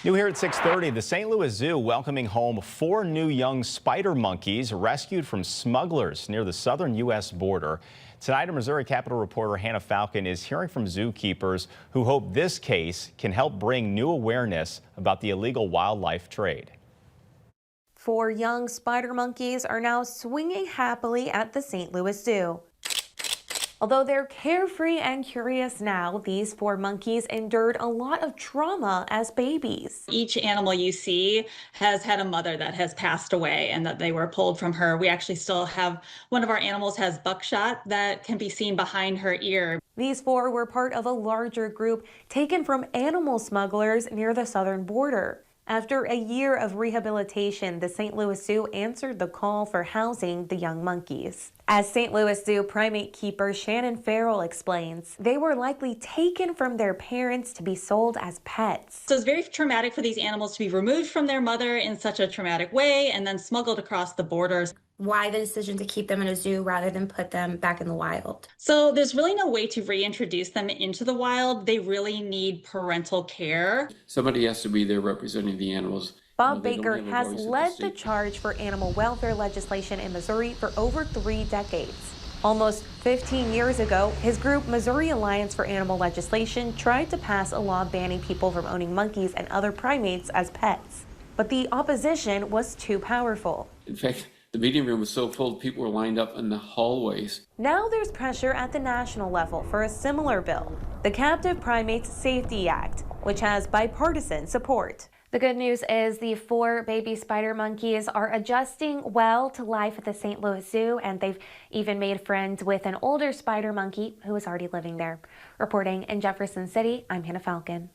New here at 6:30, the St. Louis Zoo welcoming home 4 new young spider monkeys rescued from smugglers near the southern U.S. border. Tonight, a Missouri Capitol reporter Hannah Falcon is hearing from zookeepers who hope this case can help bring new awareness about the illegal wildlife trade. 4 young spider monkeys are now swinging happily at the St. Louis Zoo. Although they're carefree and curious now, these 4 monkeys endured a lot of trauma as babies. Each animal you see has had a mother that has passed away and that they were pulled from her. We actually still have one of our animals has buckshot that can be seen behind her ear. These 4 were part of a larger group taken from animal smugglers near the southern border. After a year of rehabilitation, the St. Louis Zoo answered the call for housing the young monkeys. As St. Louis Zoo primate keeper Shannon Farrell explains, they were likely taken from their parents to be sold as pets. So it's very traumatic for these animals to be removed from their mother in such a traumatic way and then smuggled across the borders. Why the decision to keep them in a zoo rather than put them back in the wild? So there's really no way to reintroduce them into the wild. They really need parental care. Somebody has to be there representing the animals. Bob Baker has led the charge for animal welfare legislation in Missouri for over 3 decades. Almost 15 years ago, his group Missouri Alliance for Animal Legislation tried to pass a law banning people from owning monkeys and other primates as pets. But the opposition was too powerful. In fact, the meeting room was so full, people were lined up in the hallways. Now there's pressure at the national level for a similar bill, the Captive Primates Safety Act, which has bipartisan support. The good news is the 4 baby spider monkeys are adjusting well to life at the St. Louis Zoo, and they've even made friends with an older spider monkey who is already living there. Reporting in Jefferson City, I'm Hannah Falcon.